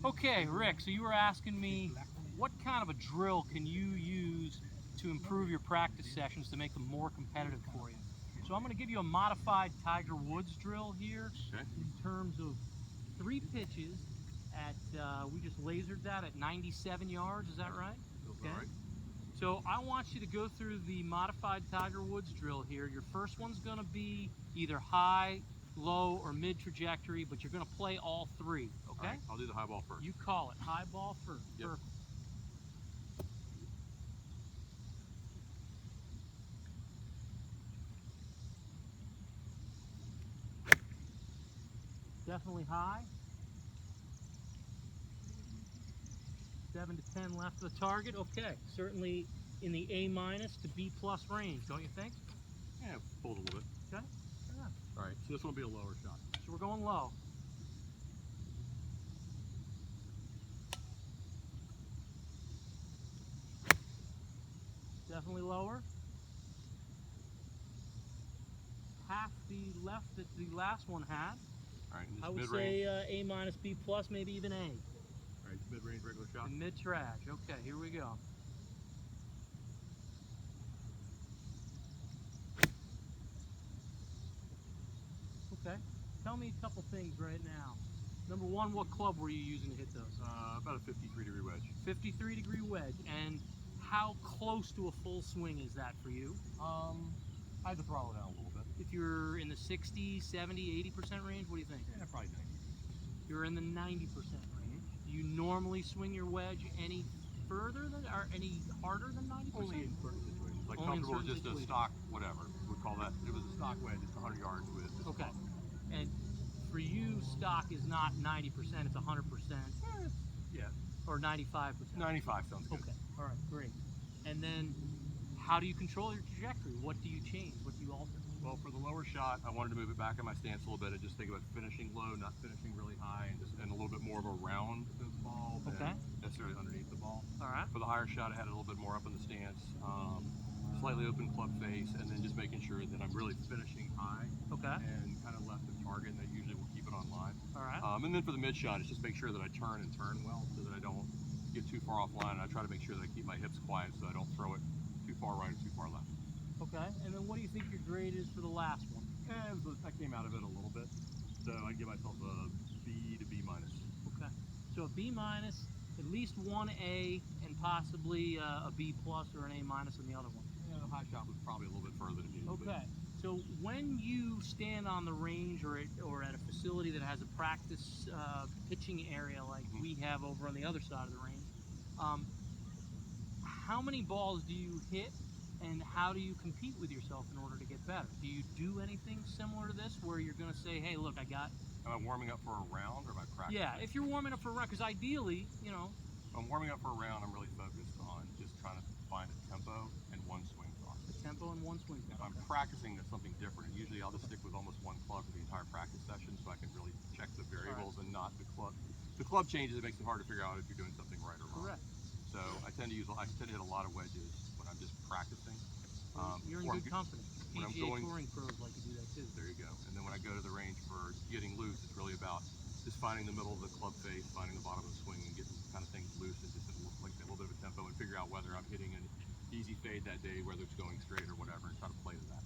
Okay, Rick, so you were asking me what kind of a drill can you use to improve your practice sessions to make them more competitive for you? So I'm going to give you a modified Tiger Woods drill here in terms of 3 pitches at, we just lasered that at 97 yards, is that right? Okay. Right. So I want you to go through the modified Tiger Woods drill here. Your first one's going to be either high, low, or mid trajectory, but you're going to play all 3, okay? All right, I'll do the high ball first. You call it. High ball first. Yep. Perfect. Definitely high. 7 to 10 left of the target. Okay, certainly in the A- to B+ range, don't you think? Yeah, pulled a little bit. Okay. Yeah. All right, so this one will be a lower shot. So we're going low. Definitely lower. Half the left that the last one had. All right, and I this would mid-range. say A-, B+, maybe even A. All right, mid-range regular shot. And mid-trash. Okay, here we go. Okay, tell me a couple things right now. Number one, what club were you using to hit those? About a 53-degree wedge. 53-degree wedge. And how close to a full swing is that for you? I had to throttle it down a little bit. If you're in the 60, 70, 80% range, what do you think? Yeah, probably 90. You're in the 90% range. Do you normally swing your wedge any further than, or any harder than 90%? Only in certain situations. Like Only in comfortable with certain just a situations. stock, whatever. We call that, it was a stock wedge, it's 100 yards with. Okay. And for you, stock is not 90%, it's 100%. Yeah. Or 95%. 95 sounds good. Okay, all right, great. And then how do you control your trajectory? What do you change? What do you alter? Well, for the lower shot, I wanted to move it back in my stance a little bit and just think about finishing low, not finishing really high, and a little bit more of a round the ball than necessarily underneath the ball. All right. For the higher shot, I had it a little bit more up in the stance, slightly open club face, and then just making sure that I'm really finishing high and kind of left of target, and that usually will keep it on line. All right. And then for the mid shot, it's just make sure that I turn well so that I don't get too far offline. And I try to make sure that I keep my hips quiet so I don't throw it too far right or too far left. Okay, and then what do you think your grade is for the last one? I came out of it a little bit, so I give myself a B to B-. Okay, so a B-, at least one A, and possibly a B+ or an A- in the other one. Yeah, the high shot was probably a little bit further than it needed to be. Okay, so when you stand on the range or at a facility that has a practice pitching area like we have over on the other side of the range, how many balls do you hit? And how do you compete with yourself in order to get better? Do you do anything similar to this where you're going to say, hey, look, I got... Am I warming up for a round or am I practicing? Yeah, if you're warming up for a round, because ideally, you know... If I'm warming up for a round, I'm really focused on just trying to find a tempo and one swing thought. A tempo and one swing thought. If I'm practicing, that's something different. And usually I'll just stick with almost one club for the entire practice session so I can really check the variables and not the club. The club changes, it makes it hard to figure out if you're doing something right or wrong. Correct. So I tend to hit a lot of wedges when I'm just practicing. You're in good company. When I'm PGA touring pros like to do that too. There you go. And then when I go to the range for getting loose, it's really about just finding the middle of the club face, finding the bottom of the swing, and getting kind of things loose and just like a little bit of a tempo and figure out whether I'm hitting an easy fade that day, whether it's going straight or whatever, and try to play to that.